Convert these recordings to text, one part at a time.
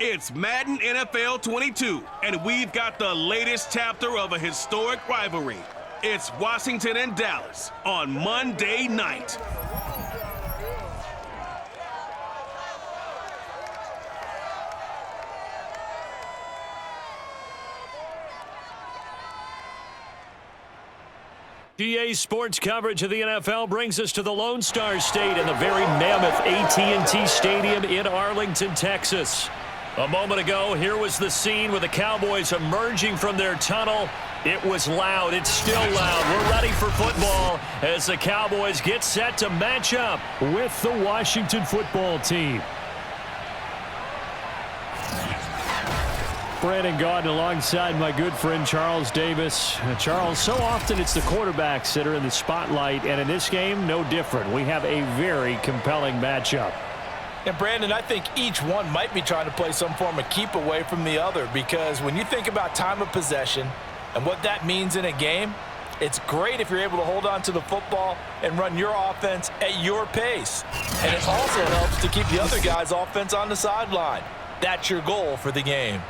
It's Madden NFL 22, and we've got the latest chapter of a historic rivalry. It's Washington and Dallas on Monday night. GA Sports coverage of the NFL brings us to the Lone Star State in the very mammoth AT&T Stadium in Arlington, Texas. A moment ago, here was the scene with the Cowboys emerging from their tunnel. It was loud. It's still loud. We're ready for football as the Cowboys get set to match up with the Washington football team. Brandon Gaudin alongside my good friend Charles Davis. Charles, so often it's the quarterbacks that are in the spotlight, and in this game, no different. We have a very compelling matchup. And Brandon, I think each one might be trying to play some form of keep away from the other, because when you think about time of possession and what that means in a game, it's great if you're able to hold on to the football and run your offense at your pace. And it also helps to keep the other guy's offense on the sideline. That's your goal for the game.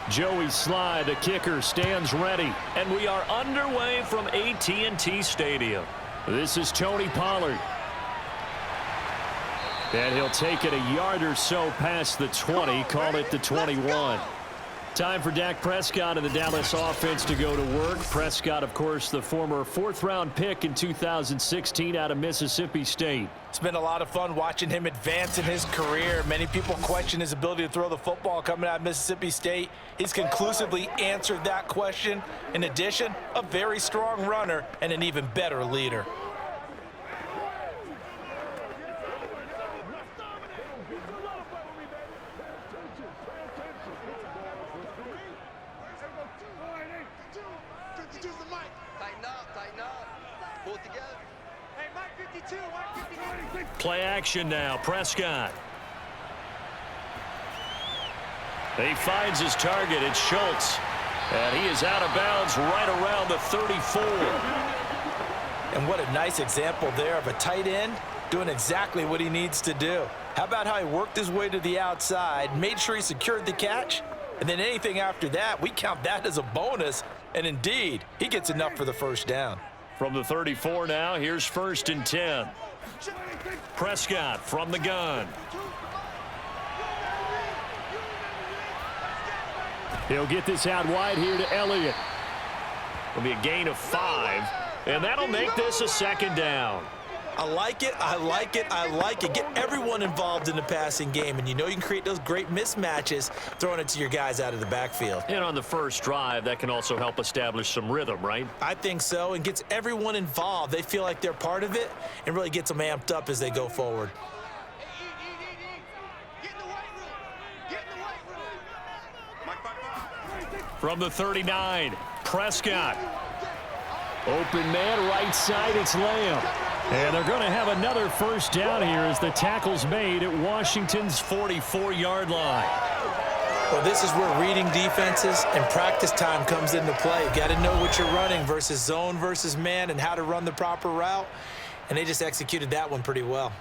Joey Sly, the kicker, stands ready, and we are underway from AT&T Stadium. This is Tony Pollard. And he'll take it a yard or so past the 20, call it the 21. Time for Dak Prescott and the Dallas offense to go to work. Prescott, of course, the former fourth-round pick in 2016 out of Mississippi State. It's been a lot of fun watching him advance in his career. Many people question his ability to throw the football coming out of Mississippi State. He's conclusively answered that question. In addition, a very strong runner and an even better leader. Play action now, Prescott. He finds his target, it's Schultz. And he is out of bounds right around the 34. And what a nice example there of a tight end doing exactly what he needs to do. How about how he worked his way to the outside, made sure he secured the catch, and then anything after that, we count that as a bonus. And indeed, he gets enough for the first down. From the 34 now, here's 1st and 10. Prescott from the gun. He'll get this out wide here to Elliott. It'll be a gain of 5, and that'll make this a 2nd down. I like it, I like it, I like it. Get everyone involved in the passing game, and you know you can create those great mismatches throwing it to your guys out of the backfield. And on the first drive, that can also help establish some rhythm, right? I think so, and gets everyone involved. They feel like they're part of it and really gets them amped up as they go forward. From the 39, Prescott. Open man, right side, it's Lamb. And they're going to have another first down here as the tackle's made at Washington's 44-yard line. Well, this is where reading defenses and practice time comes into play. You've got to know what you're running versus zone versus man and how to run the proper route. And they just executed that one pretty well.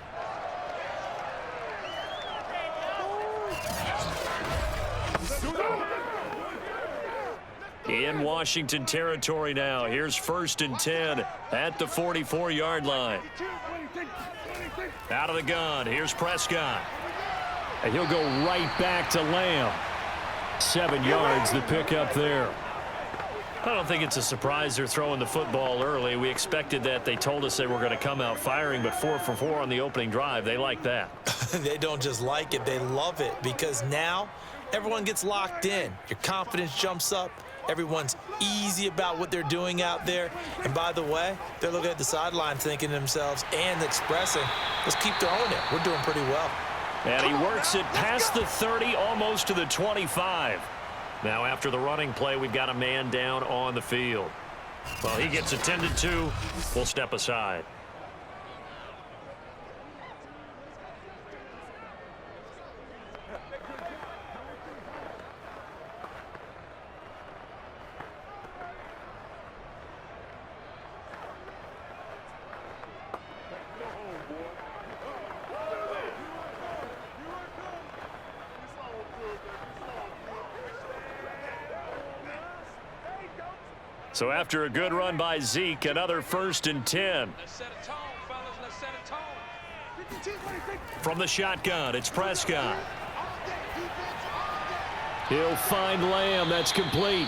In Washington territory now. Here's 1st and 10 at the 44-yard line. Out of the gun. Here's Prescott. And he'll go right back to Lamb. 7 yards the pick up there. I don't think it's a surprise they're throwing the football early. We expected that. They told us they were going to come out firing, but 4 for 4 on the opening drive. They like that. They don't just like it, they love it, because now everyone gets locked in. Your confidence jumps up. Everyone's easy about what they're doing out there. And by the way, they're looking at the sideline thinking to themselves and expressing, let's keep throwing it. We're doing pretty well. And he works it past the 30, almost to the 25. Now after the running play, we've got a man down on the field. Well, he gets attended to. We'll step aside. So after a good run by Zeke, another 1st and 10. From the shotgun, it's Prescott. He'll find Lamb. That's complete.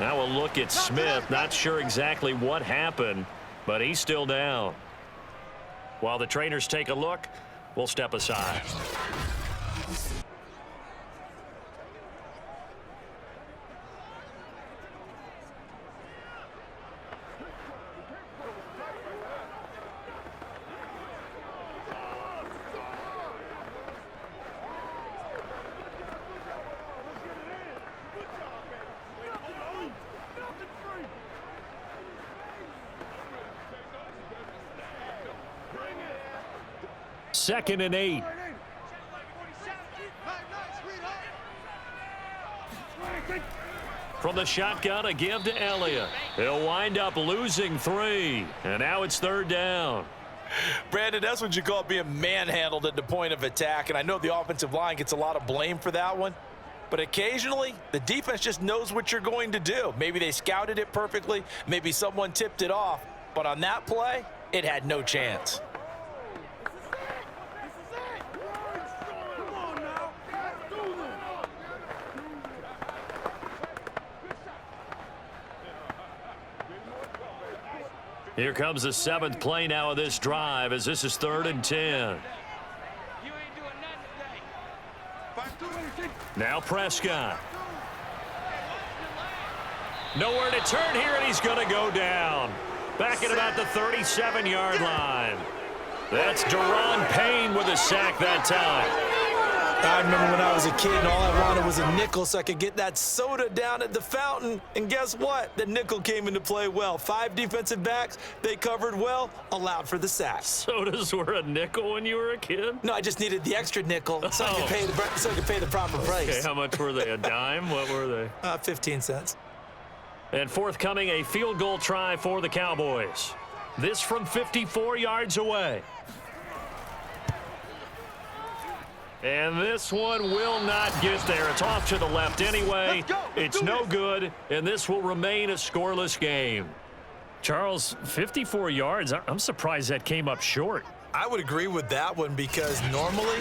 Now we'll look at Smith. Not sure exactly what happened, but he's still down. While the trainers take a look, we'll step aside. Second and 8. From the shotgun, a give to Elliott. He'll wind up losing 3. And now it's 3rd down. Brandon, that's what you call being manhandled at the point of attack. And I know the offensive line gets a lot of blame for that one. But occasionally, the defense just knows what you're going to do. Maybe they scouted it perfectly. Maybe someone tipped it off. But on that play, it had no chance. Here comes the 7th play now of this drive, as this is 3rd and 10. Now Prescott. Nowhere to turn here, and he's going to go down. Back at about the 37-yard line. That's Daron Payne with a sack that time. I remember when I was a kid and all I wanted was a nickel so I could get that soda down at the fountain. And guess what? The nickel came into play well. 5 defensive backs, they covered well, allowed for the sack. Sodas were a nickel when you were a kid? No, I just needed the extra nickel so I could pay the proper price. Okay, how much were they? A dime? What were they? 15 cents. And forthcoming, a field goal try for the Cowboys. This from 54 yards away. And this one will not get there. It's off to the left anyway. It's no good, and this will remain a scoreless game. Charles, 54 yards. I'm surprised that came up short. I would agree with that one because normally,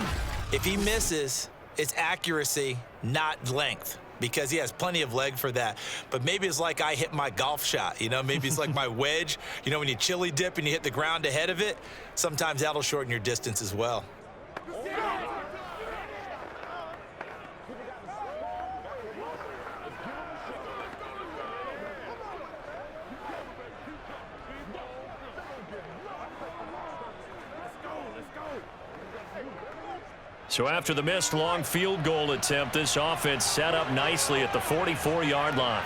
if he misses, it's accuracy, not length, because he has plenty of leg for that. But maybe it's like I hit my golf shot, you know? Maybe it's like my wedge. You know, when you chili dip and you hit the ground ahead of it, sometimes that'll shorten your distance as well. So after the missed long field goal attempt, this offense set up nicely at the 44-yard line.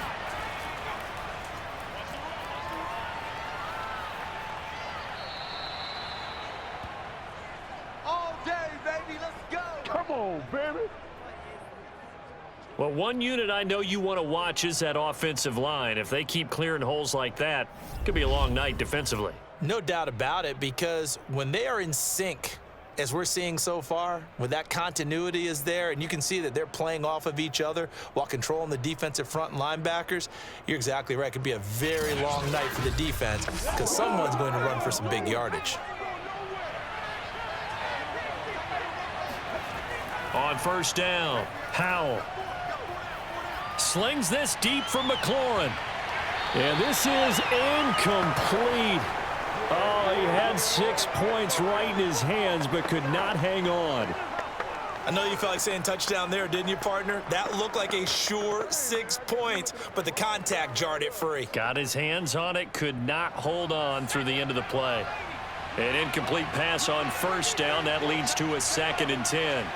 All day, baby, let's go. Come on, baby. Well, one unit I know you want to watch is that offensive line. If they keep clearing holes like that, it could be a long night defensively. No doubt about it, because when they are in sync, as we're seeing so far, when that continuity is there and you can see that they're playing off of each other while controlling the defensive front and linebackers, you're exactly right. It could be a very long night for the defense because someone's going to run for some big yardage. On 1st down, Howell. slings this deep from McLaurin. And this is incomplete. Oh, he had 6 points right in his hands, but could not hang on. I know you felt like saying touchdown there, didn't you, partner? That looked like a sure 6 points, but the contact jarred it free. Got his hands on it, could not hold on through the end of the play. An incomplete pass on first down. That leads to a 2nd and 10.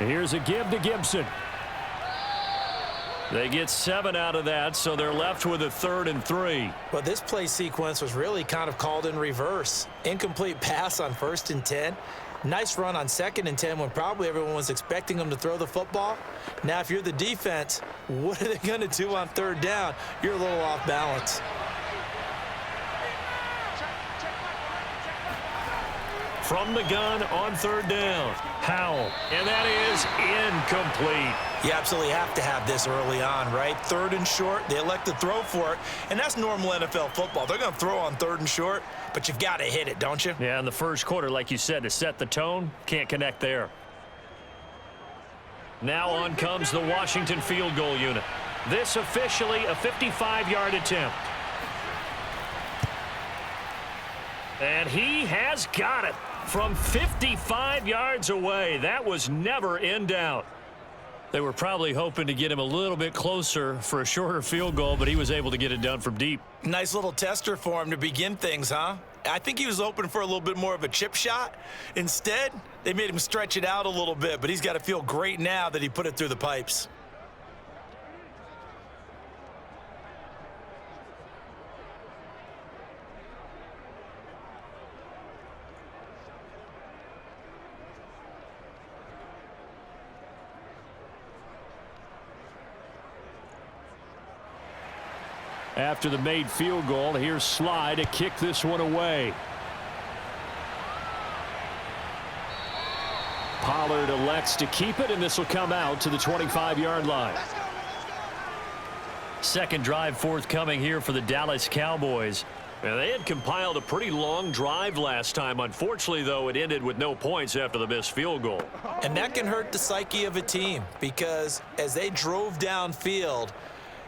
Here's a give to Gibson. They get 7 out of that, so they're left with a 3rd and 3. Well, this play sequence was really kind of called in reverse. Incomplete pass on 1st and 10. Nice run on 2nd and 10 when probably everyone was expecting them to throw the football. Now, if you're the defense, what are they going to do on 3rd down? You're a little off balance. From the gun on 3rd down, Howell, and that is incomplete. You absolutely have to have this early on, right? 3rd and short, they elect to throw for it, and that's normal NFL football. They're going to throw on 3rd and short, but you've got to hit it, don't you? Yeah, in the first quarter, like you said, to set the tone, can't connect there. Now on comes the Washington field goal unit. This officially a 55-yard attempt. And he has got it from 55 yards away. That was never in doubt. They were probably hoping to get him a little bit closer for a shorter field goal, but he was able to get it done from deep. Nice little tester for him to begin things, huh? I think he was hoping for a little bit more of a chip shot. Instead, they made him stretch it out a little bit, but he's got to feel great now that he put it through the pipes. After the made field goal, here's Sly to kick this one away. Pollard elects to keep it, and this will come out to the 25-yard line. Second drive forthcoming here for the Dallas Cowboys. Now, they had compiled a pretty long drive last time. Unfortunately, though, it ended with no points after the missed field goal. And that can hurt the psyche of a team because as they drove downfield,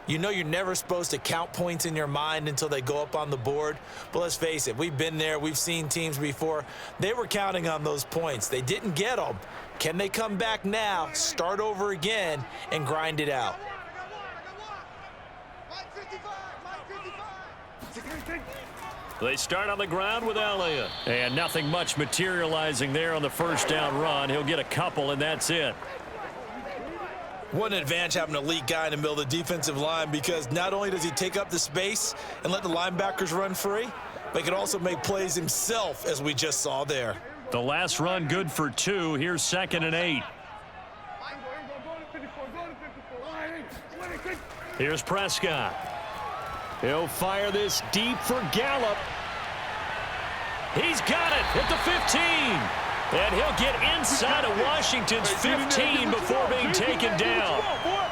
you know you're never supposed to count points in your mind until they go up on the board. But let's face it, we've been there. We've seen teams before. They were counting on those points. They didn't get them. Can they come back now, start over again, and grind it out? They start on the ground with Elliott. And nothing much materializing there on the first down run. He'll get a couple, and that's it. What an advantage having an elite guy in the middle of the defensive line, because not only does he take up the space and let the linebackers run free, but he can also make plays himself, as we just saw there. The last run good for 2. Here's 2nd and 8. Here's Prescott. He'll fire this deep for Gallup. He's got it at the 15. And he'll get inside of Washington's 15 before being taken down.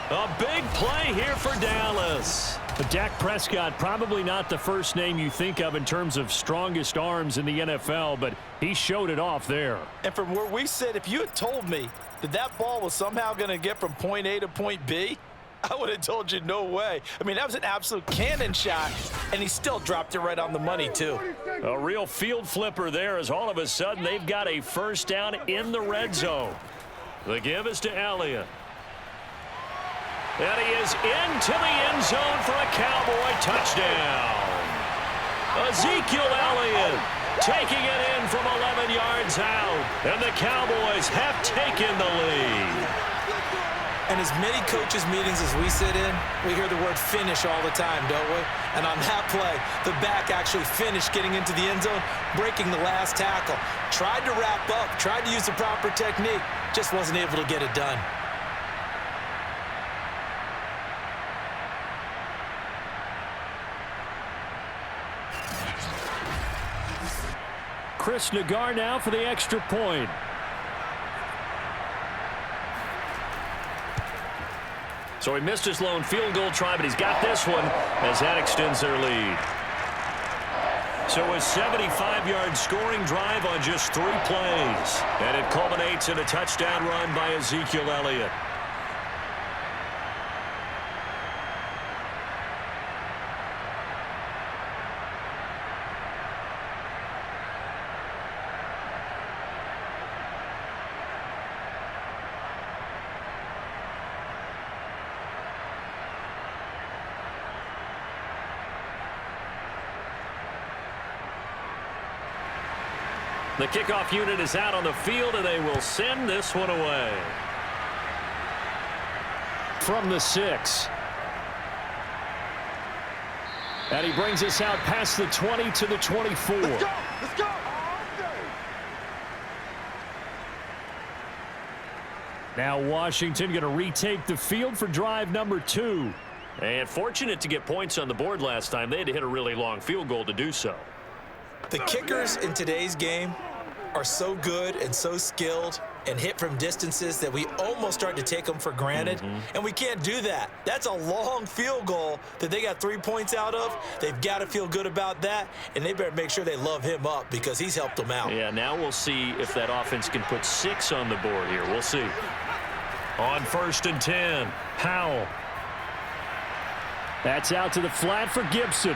A big play here for Dallas. But Dak Prescott, probably not the first name you think of in terms of strongest arms in the NFL, but he showed it off there. And from where we sit, if you had told me that that ball was somehow going to get from point A to point B, I would have told you no way. I mean, that was an absolute cannon shot, and he still dropped it right on the money, too. A real field flipper there as all of a sudden they've got a first down in the red zone. The give is to Elliott. And he is into the end zone for a Cowboy touchdown. Ezekiel Elliott taking it in from 11 yards out. And the Cowboys have taken the lead. And as many coaches' meetings as we sit in, we hear the word finish all the time, don't we? And on that play, the back actually finished getting into the end zone, breaking the last tackle. Tried to wrap up, tried to use the proper technique, just wasn't able to get it done. Chris Nagar now for the extra point. So he missed his lone field goal try, but he's got this one as that extends their lead. So a 75-yard scoring drive on just 3 plays. And it culminates in a touchdown run by Ezekiel Elliott. The kickoff unit is out on the field, and they will send this one away. From the 6. And he brings us out past the 20 to the 24. Let's go! Let's go! Now Washington going to retake the field for drive number 2. And fortunate to get points on the board last time. They had to hit a really long field goal to do so. The kickers in today's game are so good and so skilled and hit from distances that we almost start to take them for granted, and we can't do that. That's a long field goal that they got 3 points out of. They've got to feel good about that, and they better make sure they love him up because he's helped them out. Yeah, now we'll see if that offense can put 6 on the board here. We'll see. On 1st and 10, Howell. That's out to the flat for Gibson.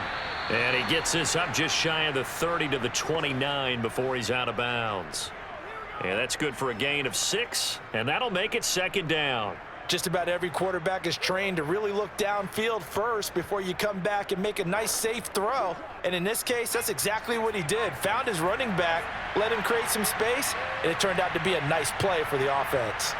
And he gets this up just shy of the 30 to the 29 before he's out of bounds. And that's good for a gain of 6, and that'll make it 2nd down. Just about every quarterback is trained to really look downfield first before you come back and make a nice, safe throw. And in this case, that's exactly what he did. Found his running back, let him create some space, and it turned out to be a nice play for the offense.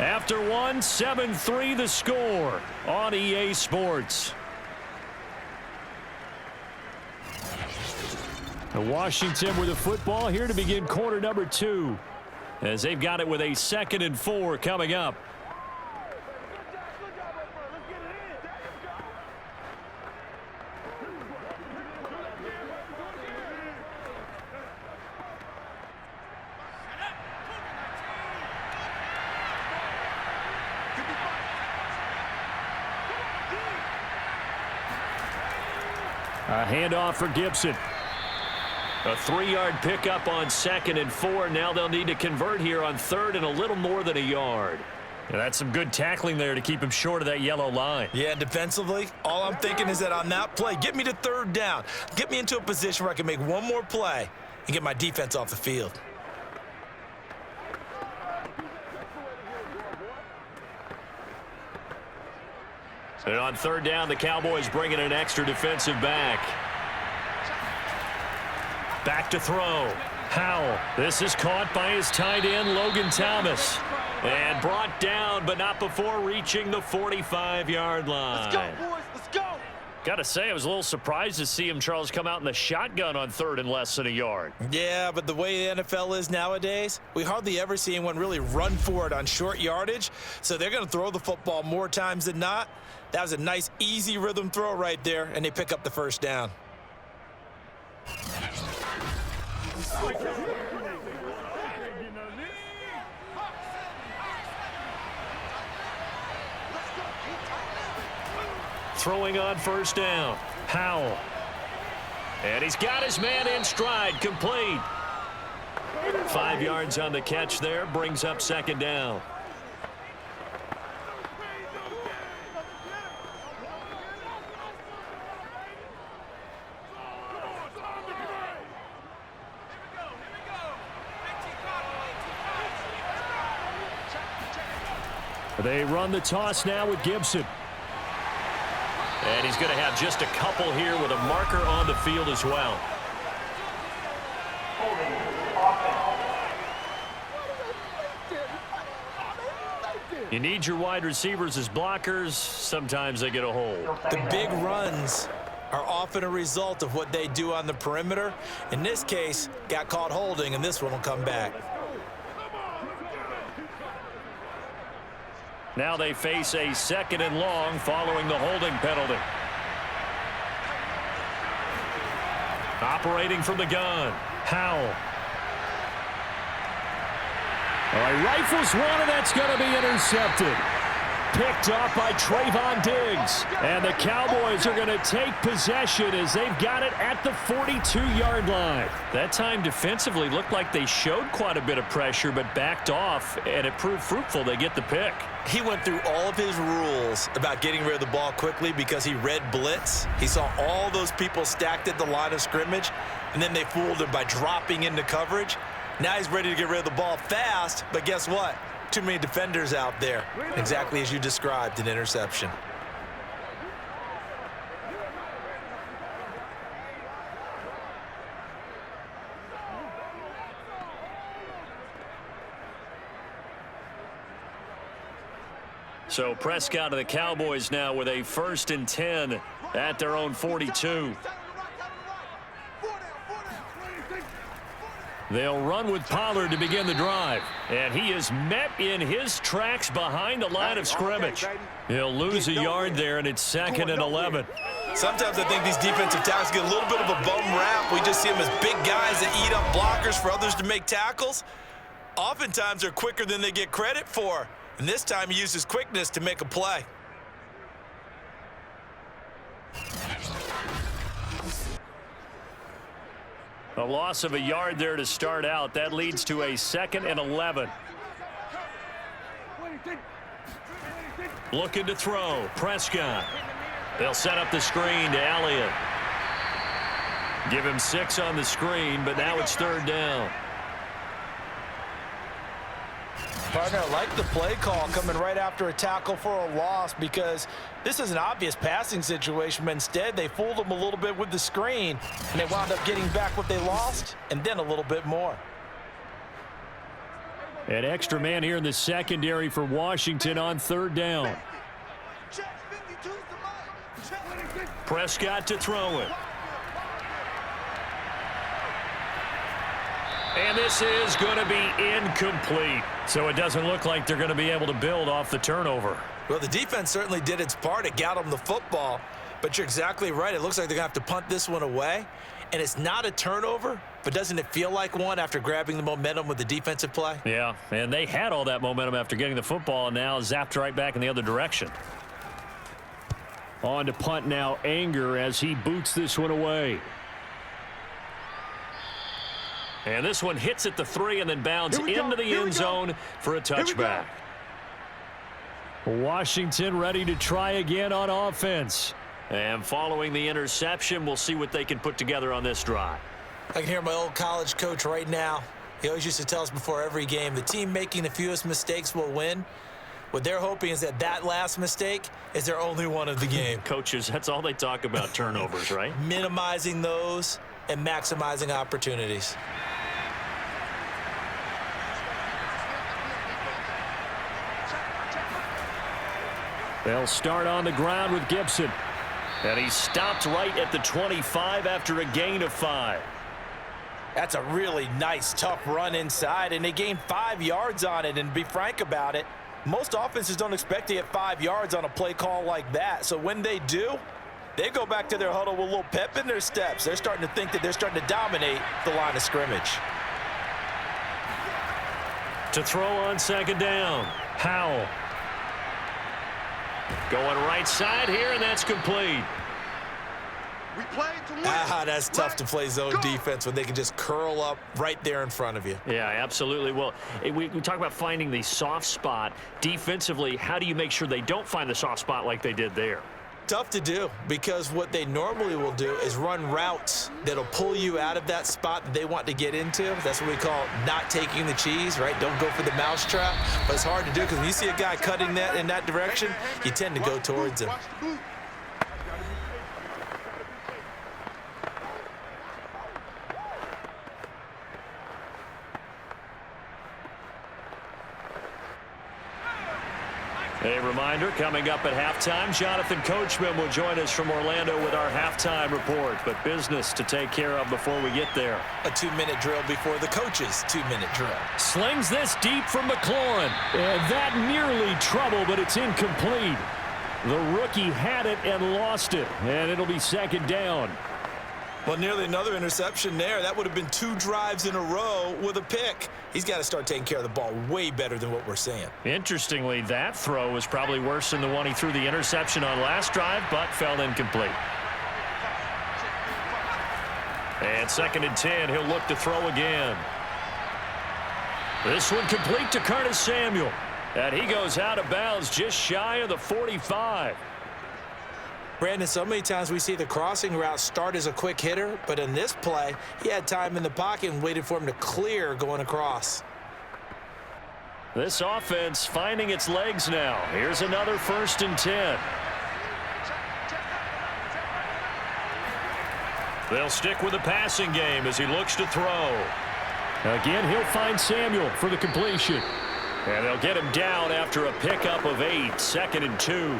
After one, 7-3 the score on EA Sports. Washington with the football here to begin quarter number 2, as they've got it with a 2nd and 4 coming up. A handoff for Gibson. A 3-yard pickup on 2nd and 4. Now they'll need to convert here on 3rd and a little more than a yard. And that's some good tackling there to keep him short of that yellow line. Yeah, defensively, all I'm thinking is that on that play, get me to 3rd down. Get me into a position where I can make one more play and get my defense off the field. And on 3rd down, the Cowboys bring in an extra defensive back. Back to throw. Howell. This is caught by his tight end, Logan Thomas. And brought down, but not before reaching the 45-yard line. Let's go, boys. Let's go. Got to say, I was a little surprised to see him, Charles, come out in the shotgun on 3rd and less than a yard. Yeah, but the way the NFL is nowadays, we hardly ever see anyone really run for it on short yardage. So they're going to throw the football more times than not. That was a nice, easy rhythm throw right there, and they pick up the 1st down. Throwing on 1st down. Howell. And he's got his man in stride, complete. 5 yards on the catch there, brings up 2nd down. They run the toss now with Gibson. And he's going to have just a couple here with a marker on the field as well. You need your wide receivers as blockers. Sometimes they get a hold. The big runs are often a result of what they do on the perimeter. In this case, got caught holding, and this one will come back. Now they face a 2nd and long following the holding penalty. Operating from the gun, Howell. All right, rifles one, and that's going to be intercepted. picked off by Trayvon Diggs. And the Cowboys are going to take possession as they've got it at the 42-yard line. That time defensively looked like they showed quite a bit of pressure but backed off, and it proved fruitful. They get the pick. He went through all of his rules about getting rid of the ball quickly because he read blitz. He saw all those people stacked at the line of scrimmage, and then they fooled him by dropping into coverage. Now he's ready to get rid of the ball fast, but guess what? Too many defenders out there. Exactly as you described, an interception. So Prescott of the Cowboys now with a 1st and 10 at their own 42. They'll run with Pollard to begin the drive. And he is met in his tracks behind the line of scrimmage. He'll lose a yard there, and it's 2nd and 11. Sometimes I think these defensive tackles get a little bit of a bum rap. We just see them as big guys that eat up blockers for others to make tackles. Oftentimes they're quicker than they get credit for. And this time he uses quickness to make a play. A loss of a yard there to start out. That leads to a 2nd and 11. Looking to throw. Prescott. They'll set up the screen to Elliott. Give him 6 on the screen, but now it's 3rd down. Partner, I like the play call coming right after a tackle for a loss because this is an obvious passing situation, but instead they fooled them a little bit with the screen, and they wound up getting back what they lost and then a little bit more. An extra man here in the secondary for Washington on 3rd down. Prescott to throw it. And this is going to be incomplete. So it doesn't look like they're going to be able to build off the turnover. Well, the defense certainly did its part. It got them the football. But you're exactly right. It looks like they're going to have to punt this one away. And it's not a turnover, but doesn't it feel like one after grabbing the momentum with the defensive play? Yeah, and they had all that momentum after getting the football and now zapped right back in the other direction. On to punt now, Anger as he boots this one away. And this one hits at the 3 and then bounds into the end zone for a touchback. Washington ready to try again on offense. And following the interception, we'll see what they can put together on this drive. I can hear my old college coach right now. He always used to tell us before every game, the team making the fewest mistakes will win. What they're hoping is that that last mistake is their only one of the game. Coaches, that's all they talk about, turnovers, right? Minimizing those and maximizing opportunities. They'll start on the ground with Gibson. And he stopped right at the 25 after a gain of 5. That's a really nice, tough run inside, and they gained 5 yards on it. And to be frank about it, most offenses don't expect to get 5 yards on a play call like that. So when they do, they go back to their huddle with a little pep in their steps. They're starting to think that they're starting to dominate the line of scrimmage. To throw on 2nd down, Howell. Going right side here, and that's complete. That's tough to play zone defense when they can just curl up right there in front of you. Yeah, absolutely. Well, we talk about finding the soft spot. Defensively, how do you make sure they don't find the soft spot like they did there? Tough to do because what they normally will do is run routes that'll pull you out of that spot that they want to get into. That's what we call not taking the cheese, right? Don't go for the mousetrap. But it's hard to do because when you see a guy cutting that in that direction, you tend to go towards him. A reminder, coming up at halftime, Jonathan Coachman will join us from Orlando with our halftime report. But business to take care of before we get there. A 2-minute drill before the coach's 2-minute drill. Slings this deep from McLaurin. And that nearly trouble, but it's incomplete. The rookie had it and lost it. And it'll be 2nd down. Well, nearly another interception there. That would have been 2 drives in a row with a pick. He's got to start taking care of the ball way better than what we're seeing. Interestingly, that throw was probably worse than the one he threw the interception on last drive, but fell incomplete. And 2nd and 10, he'll look to throw again. This one complete to Curtis Samuel. And he goes out of bounds just shy of the 45. Brandon, so many times we see the crossing route start as a quick hitter, but in this play, he had time in the pocket and waited for him to clear going across. This offense finding its legs now. Here's another 1st and 10. They'll stick with the passing game as he looks to throw. Again, he'll find Samuel for the completion. And they'll get him down after a pickup of 8, 2nd and 2.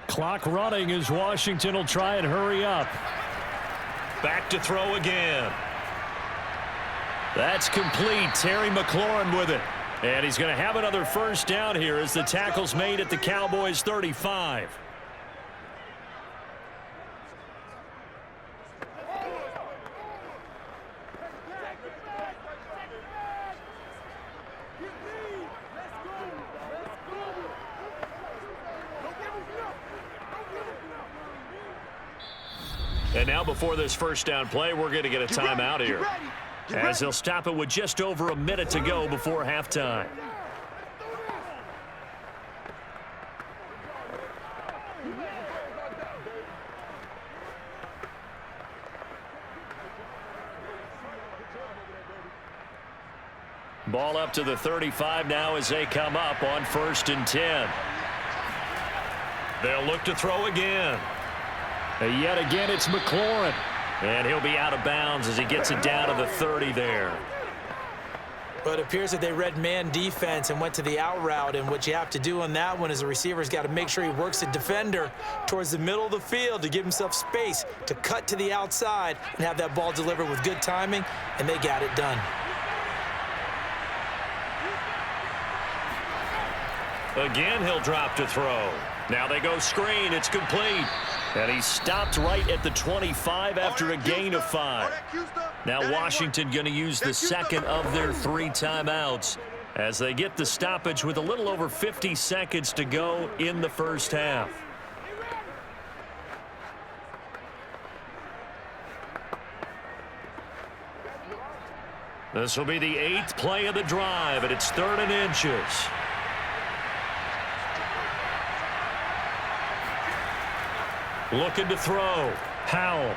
Clock running as Washington will try and hurry up. Back to throw again. That's complete. Terry McLaurin with it. And he's going to have another 1st down here as the tackle's made at the Cowboys' 35. And now before this 1st down play, we're going to get a timeout here, as they'll stop it with just over a minute to go before halftime. Ball up to the 35 now as they come up on 1st and 10. They'll look to throw again. And yet again, it's McLaurin. And he'll be out of bounds as he gets it down to the 30 there. But it appears that they read man defense and went to the out route. And what you have to do on that one is the receiver's got to make sure he works the defender towards the middle of the field to give himself space to cut to the outside and have that ball delivered with good timing. And they got it done. Again, he'll drop to throw. Now they go screen. It's complete. And he stopped right at the 25 after a gain of 5. Now Washington going to use the 2nd of their 3 timeouts as they get the stoppage with a little over 50 seconds to go in the 1st half. This will be the 8th play of the drive, and it's 3rd and inches. Looking to throw. Howell.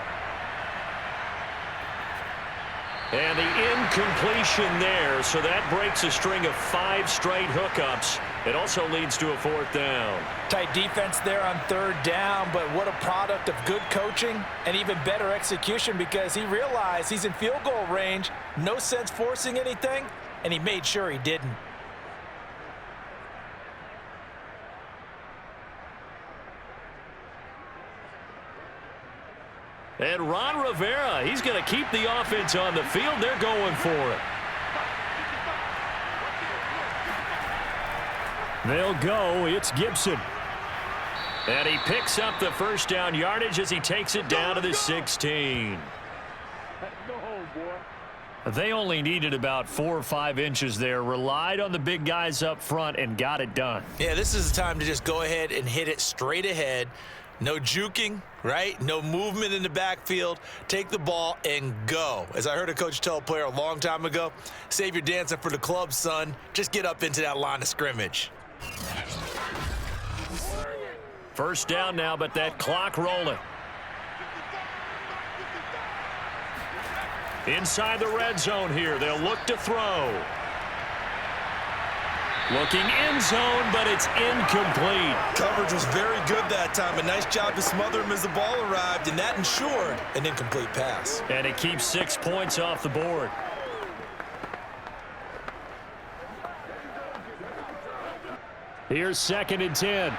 And the incompletion there, so that breaks a string of 5 straight hookups. It also leads to a 4th down. Tight defense there on 3rd down, but what a product of good coaching and even better execution because he realized he's in field goal range, no sense forcing anything, and he made sure he didn't. And Ron Rivera, he's going to keep the offense on the field. They're going for it. They'll go. It's Gibson. And he picks up the 1st down yardage as he takes it down to the 16. They only needed about 4 or 5 inches there, relied on the big guys up front, and got it done. Yeah, this is the time to just go ahead and hit it straight ahead. No juking, right? No movement in the backfield. Take the ball and go. As I heard a coach tell a player a long time ago, save your dancing for the club, son. Just get up into that line of scrimmage. 1st down now, but that clock rolling. Inside the red zone here, they'll look to throw. Looking end zone, but it's incomplete. Coverage was very good that time. A nice job to smother him as the ball arrived, and that ensured an incomplete pass. And it keeps 6 points off the board. Here's 2nd and 10.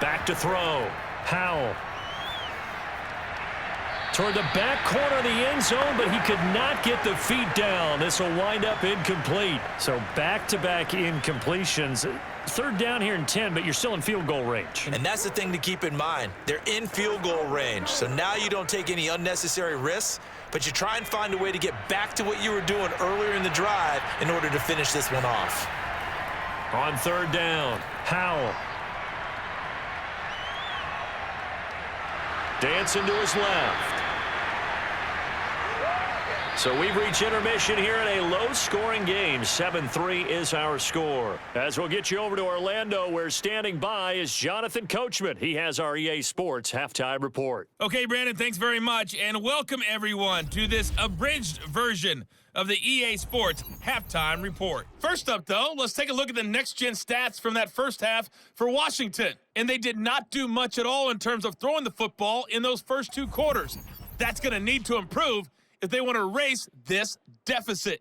Back to throw. Howell. toward the back corner of the end zone, but he could not get the feet down. This will wind up incomplete. So back-to-back incompletions. Third down here and 10, but you're still in field goal range. And that's the thing to keep in mind. They're in field goal range. So now you don't take any unnecessary risks, but you try and find a way to get back to what you were doing earlier in the drive in order to finish this one off. On third down, Howell. Dancing to his left. So we've reached intermission here in a low-scoring game. 7-3 is our score. As we'll get you over to Orlando, where standing by is Jonathan Coachman. He has our EA Sports halftime report. Okay, Brandon, thanks very much, and welcome everyone to this abridged version of the EA Sports halftime report. First up, though, let's take a look at the next-gen stats from that first half for Washington. And they did not do much at all in terms of throwing the football in those first two quarters. That's going to need to improve if they want to erase this deficit.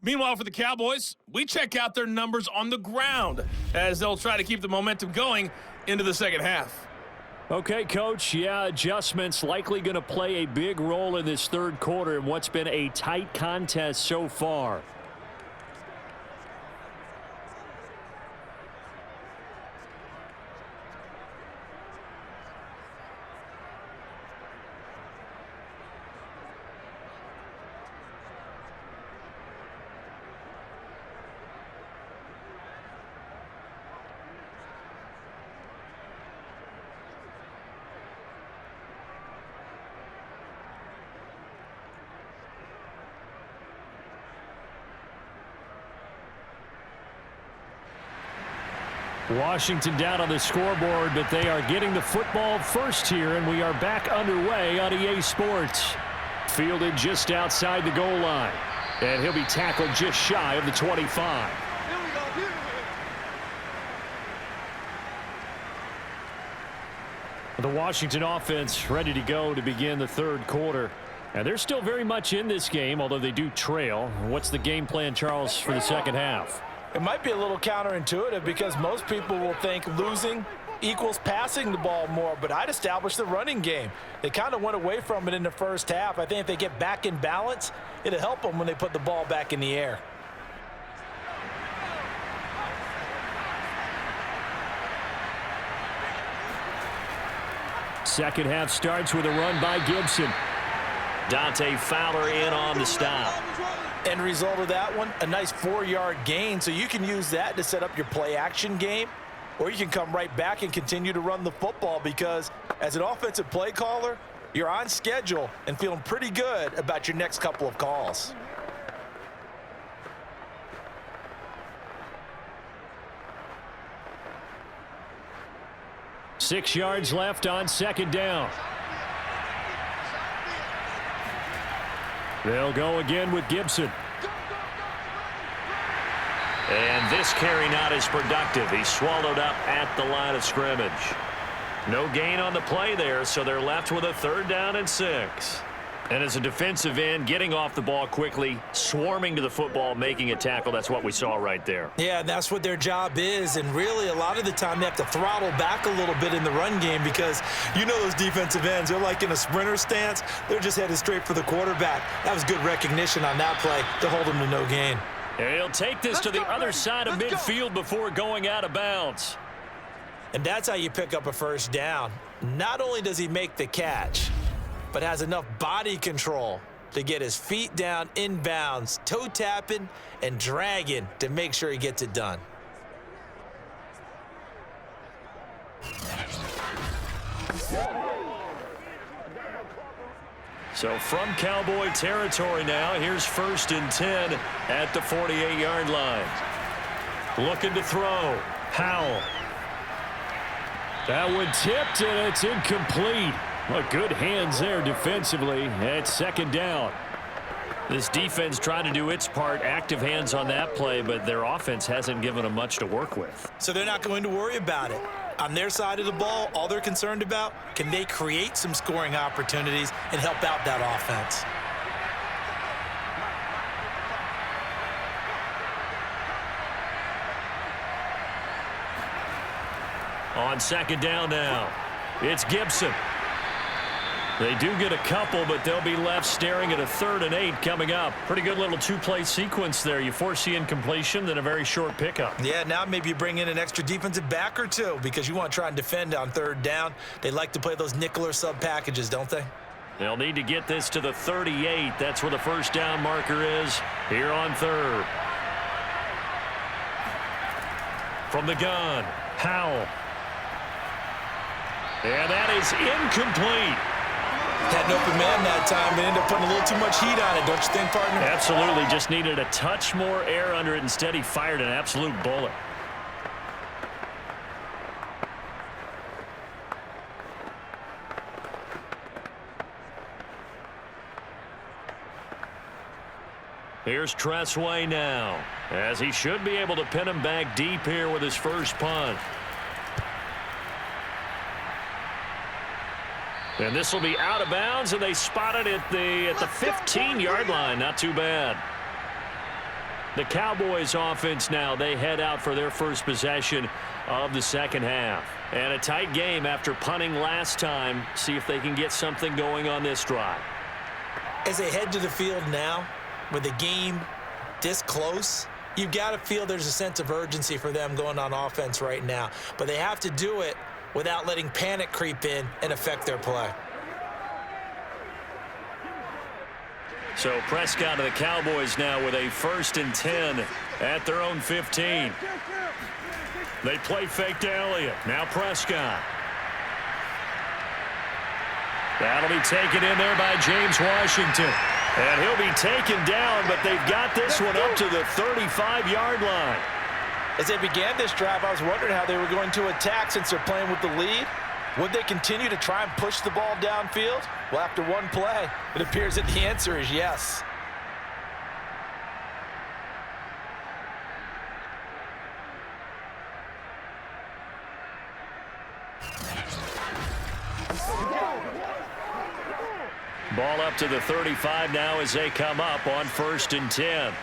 Meanwhile, for the Cowboys, we check out their numbers on the ground as they'll try to keep the momentum going into the second half. Okay, Coach, yeah, adjustments likely going to play a big role in this third quarter in what's been a tight contest so far. Washington down on the scoreboard, but they are getting the football first here, and we are back underway on EA Sports. Fielded just outside the goal line, and he'll be tackled just shy of the 25. The Washington offense ready to go to begin the third quarter. And they're still very much in this game, although they do trail. What's the game plan, Charles, for the second half? It might be a little counterintuitive because most people will think losing equals passing the ball more, but I'd establish the running game. They kind of went away from it in the first half. I think if they get back in balance, it'll help them when they put the ball back in the air. Second half starts with a run by Gibson. Dante Fowler in on the stop. End result of that one, a nice 4-yard gain, so you can use that to set up your play-action game, or you can come right back and continue to run the football because as an offensive play caller, you're on schedule and feeling pretty good about your next couple of calls. Six yards left on second down. They'll go again with Gibson. And this carry not as productive. He's swallowed up at the line of scrimmage. No gain on the play there, so they're left with a third down and 6. And as a defensive end, getting off the ball quickly, swarming to the football, making a tackle, that's what we saw right there. Yeah, that's what their job is, and really a lot of the time they have to throttle back a little bit in the run game because you know those defensive ends, they're like in a sprinter stance. They're just headed straight for the quarterback. That was good recognition on that play to hold them to no gain. And he'll take this to the other side of midfield before going out of bounds. And that's how you pick up a first down. Not only does he make the catch, but has enough body control to get his feet down inbounds, toe tapping and dragging to make sure he gets it done. So from Cowboy territory now, here's 1st and 10 at the 48-yard line. Looking to throw. Howell. That one tipped, and it's incomplete. Well, good hands there defensively at second down. This defense trying to do its part, active hands on that play, but their offense hasn't given them much to work with. So they're not going to worry about it. On their side of the ball, all they're concerned about, can they create some scoring opportunities and help out that offense? On second down now, it's Gibson. They do get a couple, but they'll be left staring at a 3rd and 8 coming up. Pretty good little two-play sequence there. You force the incompletion, then a very short pickup. Yeah, now maybe you bring in an extra defensive back or two because you want to try and defend on 3rd down. They like to play those nickel or sub packages, don't they? They'll need to get this to the 38. That's where the first down marker is here on 3rd. From the gun, Howell. And that is incomplete. Had an open man that time, but ended up putting a little too much heat on it, don't you think, partner? Absolutely. Just needed a touch more air under it. Instead, he fired an absolute bullet. Here's Tressway now, as he should be able to pin him back deep here with his first punt. And this will be out of bounds, and they spot it at the 15-yard line. Not too bad. The Cowboys offense now, they head out for their first possession of the second half. And a tight game after punting last time. See if they can get something going on this drive. As they head to the field now, with the game this close, you've got to feel there's a sense of urgency for them going on offense right now. But they have to do it without letting panic creep in and affect their play. So Prescott of the Cowboys now with a 1st and 10 at their own 15. They play fake to Elliott. Now Prescott. That'll be taken in there by James Washington. And he'll be taken down, but they've got this one up to the 35-yard line. As they began this drive, I was wondering how they were going to attack since they're playing with the lead. Would they continue to try and push the ball downfield? Well, after one play, it appears that the answer is yes. Ball up to the 35 now as they come up on 1st and 10.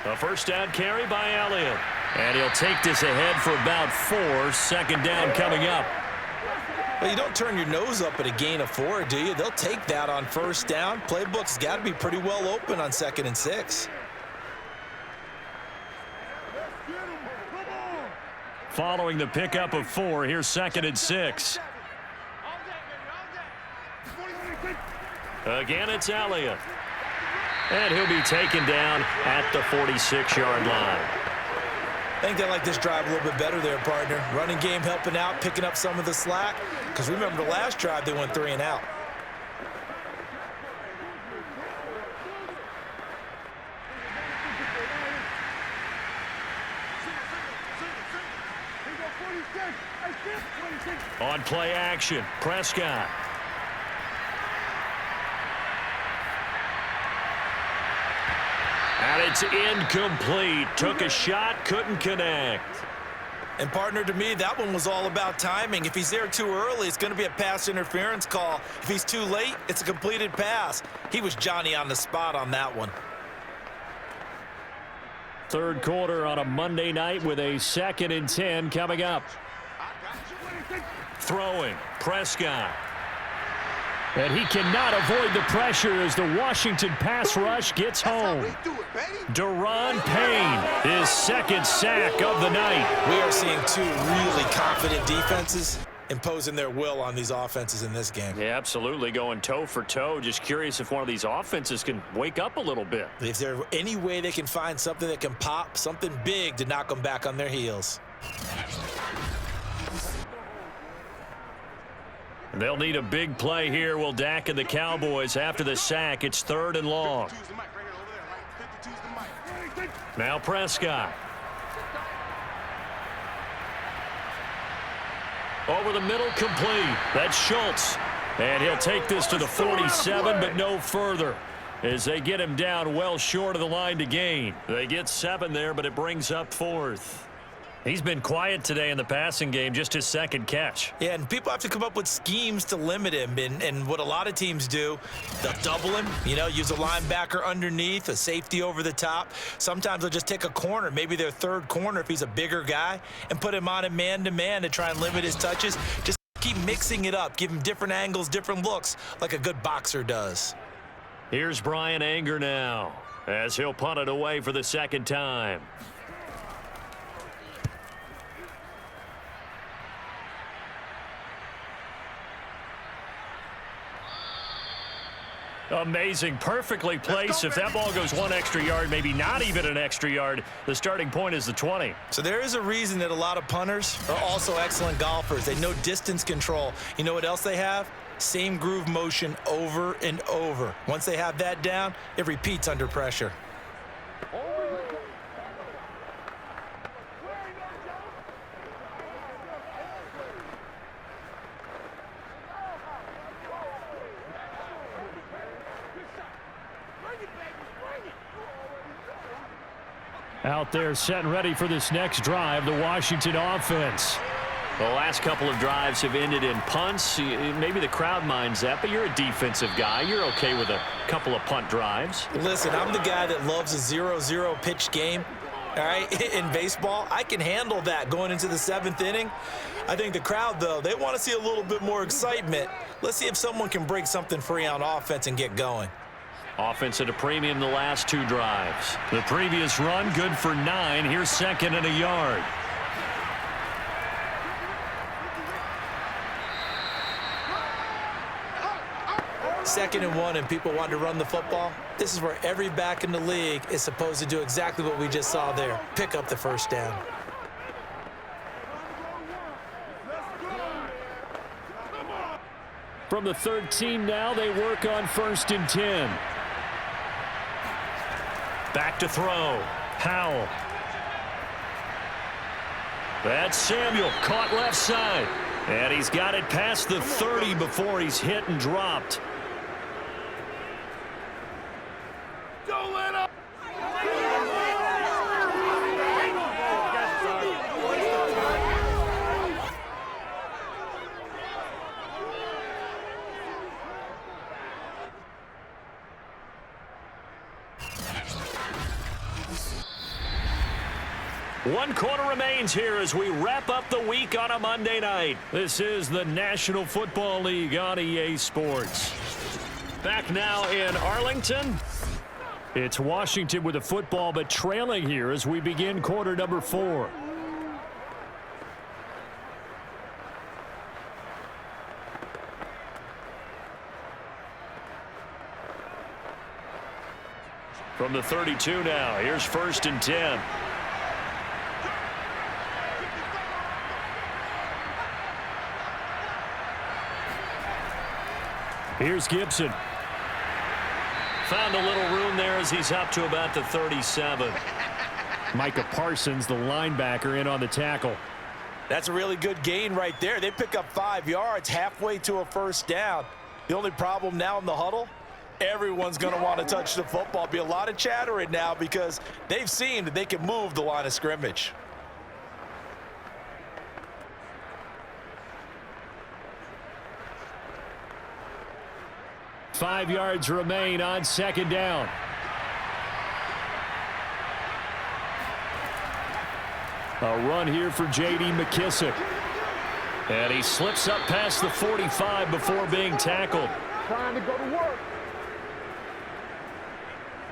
A first down carry by Elliott. And he'll take this ahead for about 4. 2nd down coming up. Well, you don't turn your nose up at a gain of 4, do you? They'll take that on 1st down. Playbook's got to be pretty well open on 2nd and 6. Following the pickup of 4, here's 2nd and 6. Again, it's Elliott. And he'll be taken down at the 46-yard line. I think they like this drive a little bit better there, partner. Running game helping out, picking up some of the slack. Because remember the last drive, they went 3 and out. On play action, Prescott. And it's incomplete. Took a shot, couldn't connect. And partner, to me, that one was all about timing. If he's there too early, it's going to be a pass interference call. If he's too late, it's a completed pass. He was Johnny on the spot on that one. 3rd quarter on a Monday night with a 2nd and 10 coming up. Throwing, Prescott. And he cannot avoid the pressure as the Washington pass rush gets home. Deron Payne, his 2nd sack of the night. We are seeing 2 really confident defenses imposing their will on these offenses in this game. Yeah, absolutely, going toe for toe. Just curious if one of these offenses can wake up a little bit. If there's any way they can find something that can pop, something big to knock them back on their heels. They'll need a big play here. Will Dak and the Cowboys after the sack. It's 3rd and long. Now Prescott. Over the middle, complete. That's Schultz. And he'll take this to the 47, but no further, as they get him down well short of the line to gain. They get 7 there, but it brings up 4th. He's been quiet today in the passing game, just his 2nd catch. Yeah, and people have to come up with schemes to limit him. And what a lot of teams do, they'll double him, use a linebacker underneath, a safety over the top. Sometimes they'll just take a corner, maybe their 3rd corner if he's a bigger guy, and put him on a man-to-man to try and limit his touches. Just Keep mixing it up. Give him different angles, different looks, like a good boxer does. Here's Brian Anger now, as he'll punt it away for the second time. Amazing, perfectly placed. If that ball goes one extra yard, maybe not even an extra yard, the starting point is the 20. So there is a reason that a lot of punters are also excellent golfers. They know distance control. You know what else they have? Same groove motion over and over. Once they have that down, it repeats under pressure. Out there set and ready for this next drive, the Washington offense. The last couple of drives have ended in punts. Maybe the crowd minds that, but you're a defensive guy. You're okay with a couple of punt drives. Listen, I'm the guy that loves a 0-0 pitch game. All right, in baseball, I can handle that going into the 7th inning. I think the crowd, though, they want to see a little bit more excitement. Let's see if someone can break something free on offense and get going. Offense at a premium the last 2 drives. The previous run, good for 9. Here's 2nd and a yard. Second and 1, and people want to run the football. This is where every back in the league is supposed to do exactly what we just saw there. Pick up the first down. From the 13 now, they work on 1st and 10. Back to throw. Howell. That's Samuel, caught left side. And he's got it past the 30 before he's hit and dropped. Don't let up. One quarter remains here as we wrap up the week on a Monday night. This is the National Football League on EA Sports. Back now in Arlington. It's Washington with the football, but trailing here as we begin quarter number 4. From the 32 now, here's 1st and 10. Here's Gibson. Found a little room there as he's up to about the 37. Micah Parsons, the linebacker, in on the tackle. That's a really good gain right there. They pick up 5 yards halfway to a first down. The only problem now in the huddle, everyone's going to want to touch the football. Be a lot of chattering now because they've seen that they can move the line of scrimmage. Five yards remain on 2nd down. A run here for J.D. McKissick. And he slips up past the 45 before being tackled. Trying to go to work.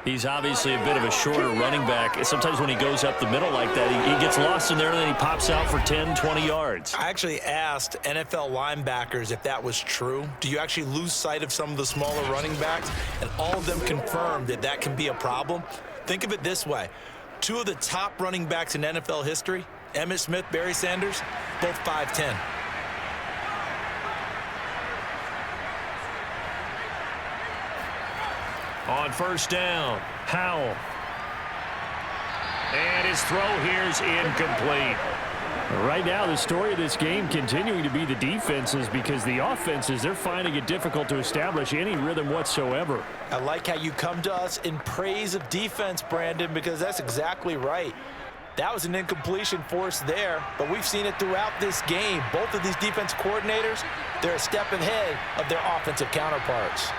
He's obviously a bit of a shorter running back. Sometimes when he goes up the middle like that, he gets lost in there and then he pops out for 10, 20 yards. I actually asked NFL linebackers if that was true. Do you actually lose sight of some of the smaller running backs? And all of them confirmed that that can be a problem. Think of it this way. 2 of the top running backs in NFL history, Emmitt Smith, Barry Sanders, both 5'10". On 1st down, Howell. And his throw here's incomplete. Right now, the story of this game continuing to be the defenses because the offenses, they're finding it difficult to establish any rhythm whatsoever. I like how you come to us in praise of defense, Brandon, because that's exactly right. That was an incompletion force there, but we've seen it throughout this game. Both of these defense coordinators, they're a step ahead of their offensive counterparts.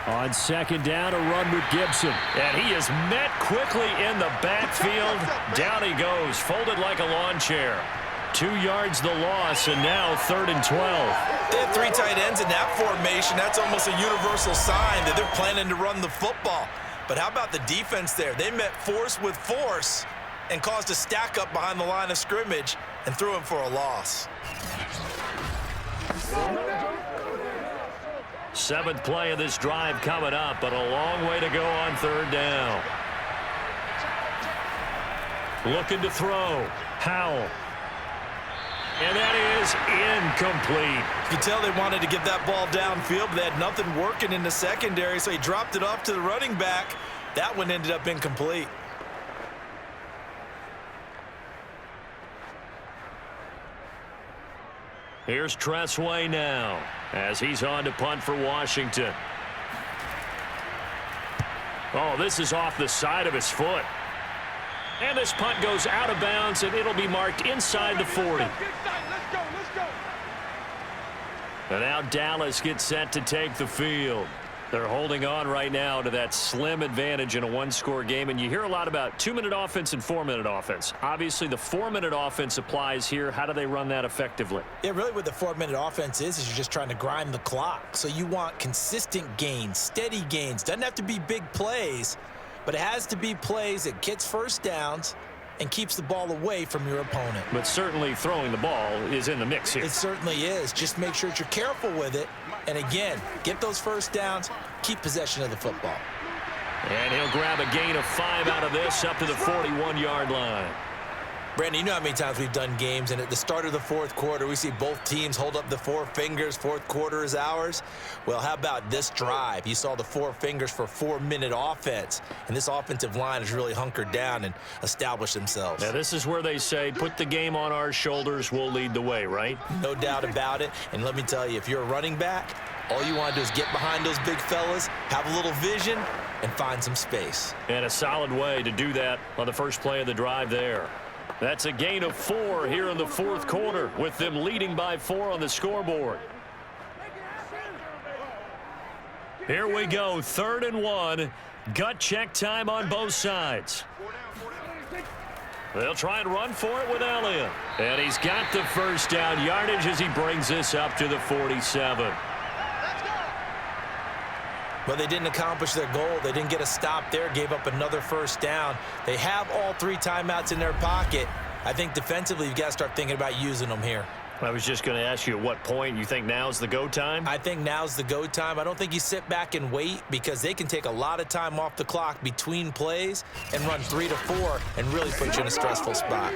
On second down, a run with Gibson. And he is met quickly in the backfield. Down he goes, folded like a lawn chair. 2 yards the loss, and now 3rd and 12. They have 3 tight ends in that formation. That's almost a universal sign that they're planning to run the football. But how about the defense there? They met force with force and caused a stack up behind the line of scrimmage and threw him for a loss. 7th play of this drive coming up, but a long way to go on 3rd down. Looking to throw. Howell. And that is incomplete. You can tell they wanted to get that ball downfield, but they had nothing working in the secondary, so he dropped it off to the running back. That one ended up incomplete. Here's Tressway now as he's on to punt for Washington. Oh, this is off the side of his foot. And this punt goes out of bounds, and it'll be marked inside the 40. And now Dallas gets set to take the field. They're holding on right now to that slim advantage in a 1-score game. And you hear a lot about 2-minute offense and 4-minute offense. Obviously, the 4-minute offense applies here. How do they run that effectively? Yeah, really what the 4-minute offense is you're just trying to grind the clock. So you want consistent gains, steady gains. Doesn't have to be big plays, but it has to be plays that gets first downs and keeps the ball away from your opponent. But certainly throwing the ball is in the mix here. It certainly is. Just make sure that you're careful with it. And again, get those first downs, keep possession of the football. And he'll grab a gain of 5 out of this up to the 41-yard line. Brandon, you know how many times we've done games, and at the start of the 4th quarter, we see both teams hold up the 4 fingers, 4th quarter is ours. Well, how about this drive? You saw the 4 fingers for 4-minute offense, and this offensive line has really hunkered down and established themselves. Now, this is where they say, put the game on our shoulders, we'll lead the way, right? No doubt about it, and let me tell you, if you're a running back, all you want to do is get behind those big fellas, have a little vision, and find some space. And a solid way to do that on the first play of the drive there. That's a gain of 4 here in the 4th quarter, with them leading by 4 on the scoreboard. Here we go, 3rd and 1. Gut check time on both sides. They'll try and run for it with Elliott. And he's got the first down yardage as he brings this up to the 47. Well, they didn't accomplish their goal. They didn't get a stop there, gave up another first down. They have all 3 timeouts in their pocket. I think defensively, you've got to start thinking about using them here. I was just going to ask you at what point you think now's the go time? I think now's the go time. I don't think you sit back and wait because they can take a lot of time off the clock between plays and run 3 to 4 and really put you in a stressful spot.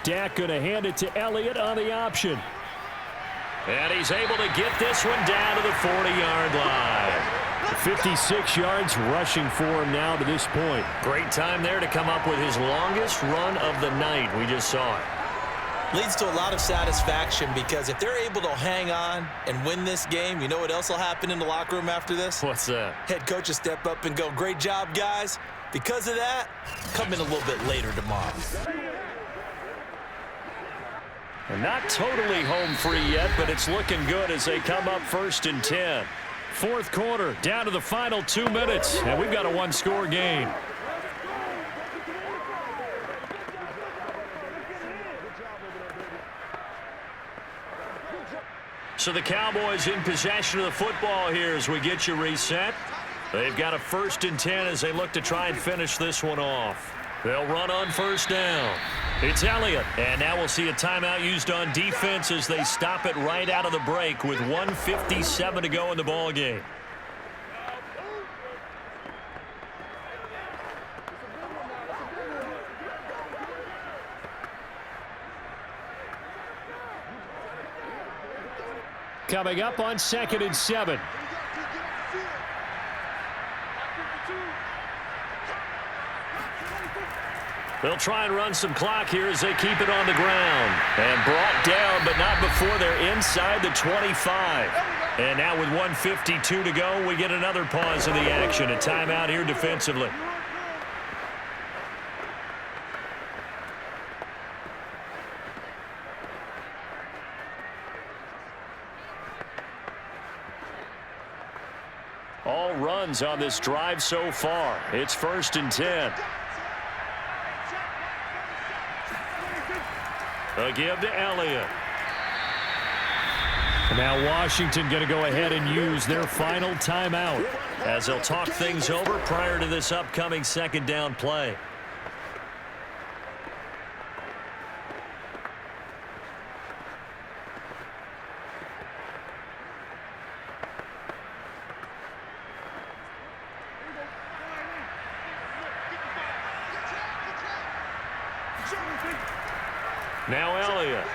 Dak going to hand it to Elliott on the option. And he's able to get this one down to the 40-yard line. 56 yards rushing for him now to this point. Great time there to come up with his longest run of the night. We just saw it. Leads to a lot of satisfaction because if they're able to hang on and win this game, you know what else will happen in the locker room after this? What's that? Head coach will step up and go, great job, guys. Because of that, come in a little bit later tomorrow. And not totally home free yet, but it's looking good as they come up 1st and 10. 4th quarter, down to the final 2 minutes, and we've got a 1-score game. So the Cowboys in possession of the football here as we get you reset. They've got a 1st and 10 as they look to try and finish this one off. They'll run on 1st down. It's Elliott. And now we'll see a timeout used on defense as they stop it right out of the break with 1:57 to go in the ball game. Coming up on 2nd and 7. They'll try and run some clock here as they keep it on the ground. And brought down, but not before they're inside the 25. And now with 1:52 to go, we get another pause in the action. A timeout here defensively. all runs on this drive so far. It's 1st and 10. A give to Elliott. Now Washington going to go ahead and use their final timeout as they'll talk things over prior to this upcoming 2nd down play. Now Elliott.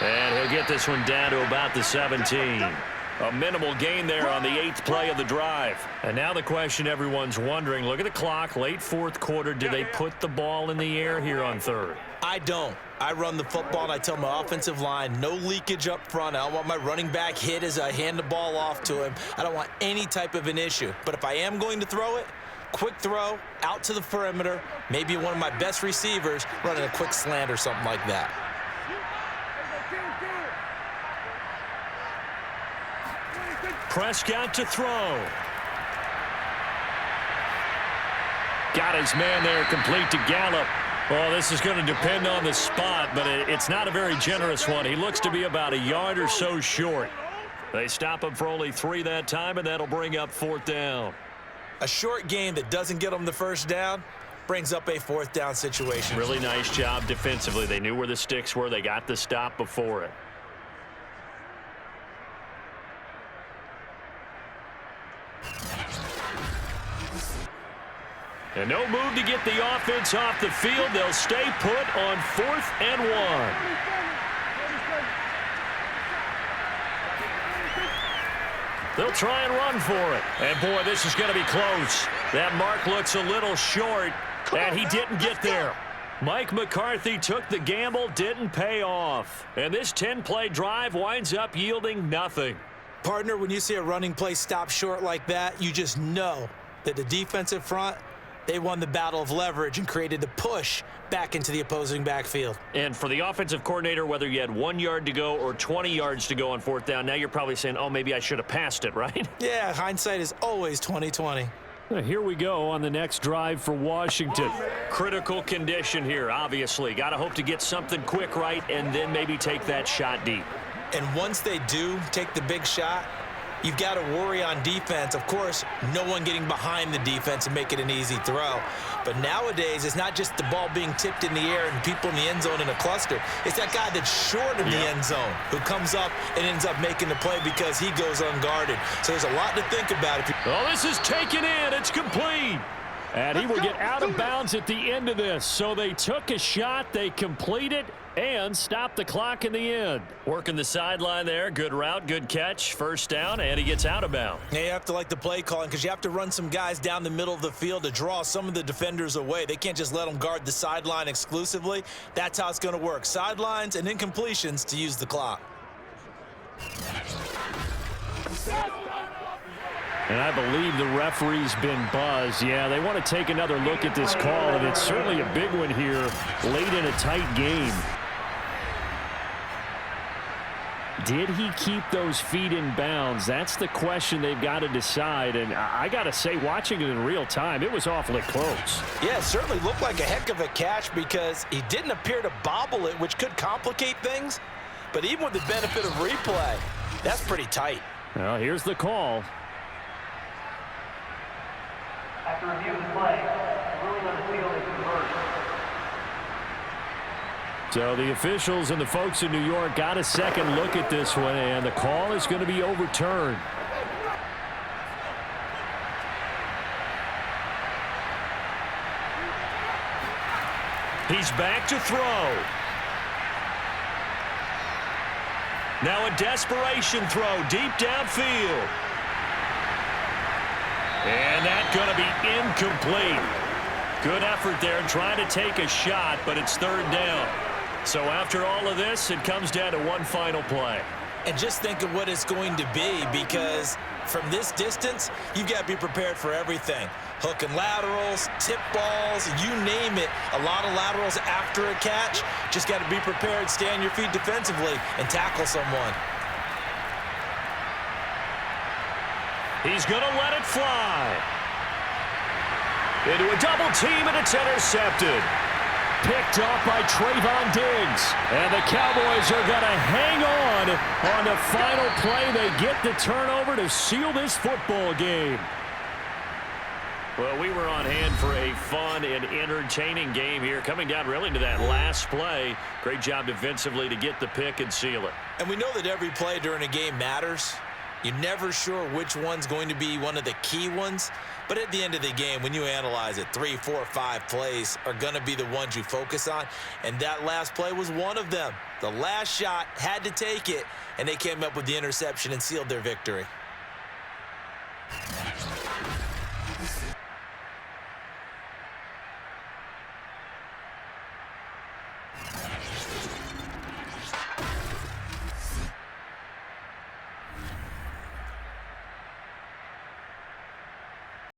And he'll get this one down to about the 17. A minimal gain there on the 8th play of the drive. And now the question everyone's wondering, look at the clock, late 4th quarter. Do they put the ball in the air here on 3rd? I don't. I run the football, and I tell my offensive line, no leakage up front. I don't want my running back hit as I hand the ball off to him. I don't want any type of an issue. But if I am going to throw it, quick throw, out to the perimeter, maybe one of my best receivers running a quick slant or something like that. Prescott to throw. Got his man there, complete to Gallup. Well, this is going to depend on the spot, but it's not a very generous one. He looks to be about a yard or so short. They stop him for only 3 that time, and that'll bring up 4th down. A short game that doesn't get them the 1st down brings up a 4th down situation. Really nice job defensively. They knew where the sticks were. They got the stop before it. And no move to get the offense off the field. They'll stay put on 4th and 1. They'll try and run for it. And, boy, this is going to be close. That mark looks a little short, and he didn't get there. Mike McCarthy took the gamble, didn't pay off. And this 10-play drive winds up yielding nothing. Partner, when you see a running play stop short like that, you just know that the defensive front, they won the battle of leverage and created the push back into the opposing backfield. And for the offensive coordinator, whether you had 1 yard to go or 20 yards to go on 4th down, now you're probably saying, oh, maybe I should have passed it, right? Yeah, hindsight is always 20/20. Here we go on the next drive for Washington. Critical condition here, obviously. Got to hope to get something quick right and then maybe take that shot deep. And once they do take the big shot, you've got to worry on defense. Of course, no one getting behind the defense and make it an easy throw. But nowadays, it's not just the ball being tipped in the air and people in the end zone in a cluster. It's that guy that's short of the end zone who comes up and ends up making the play because he goes unguarded. So there's a lot to think about. Oh, this is taken in. It's complete. And he will get out of bounds at the end of this. So they took a shot, they completed, and stopped the clock in the end. Working the sideline there. Good route, good catch. 1st down, and he gets out of bounds. Yeah, you have to like the play calling because you have to run some guys down the middle of the field to draw some of the defenders away. They can't just let them guard the sideline exclusively. That's how it's going to work. Sidelines and incompletions to use the clock. And I believe the referee's been buzzed. Yeah, they want to take another look at this call, and it's certainly a big one here late in a tight game. Did he keep those feet in bounds? That's the question they've got to decide. And I got to say, watching it in real time, it was awfully close. Yeah, it certainly looked like a heck of a catch because he didn't appear to bobble it, which could complicate things. But even with the benefit of replay, that's pretty tight. Well, here's the call. After review of the play, the ruling on the field is reversed. So the officials and the folks in New York got a second look at this one, and the call is going to be overturned. He's back to throw. Now a desperation throw deep downfield. And that's going to be incomplete. Good effort there trying to take a shot, but it's 3rd down. So after all of this, it comes down to one final play. And just think of what it's going to be because from this distance, you've got to be prepared for everything. Hook and laterals, tip balls, you name it. A lot of laterals after a catch. Just got to be prepared, stay on your feet defensively, and tackle someone. He's going to let it fly. Into a double team, and it's intercepted. Picked off by Trayvon Diggs. And the Cowboys are going to hang on the final play. They get the turnover to seal this football game. Well, we were on hand for a fun and entertaining game here, coming down really to that last play. Great job defensively to get the pick and seal it. And we know that every play during a game matters. You're never sure which one's going to be one of the key ones. But at the end of the game, when you analyze it, 3, 4, 5 plays are going to be the ones you focus on. And that last play was one of them. The last shot had to take it, and they came up with the interception and sealed their victory.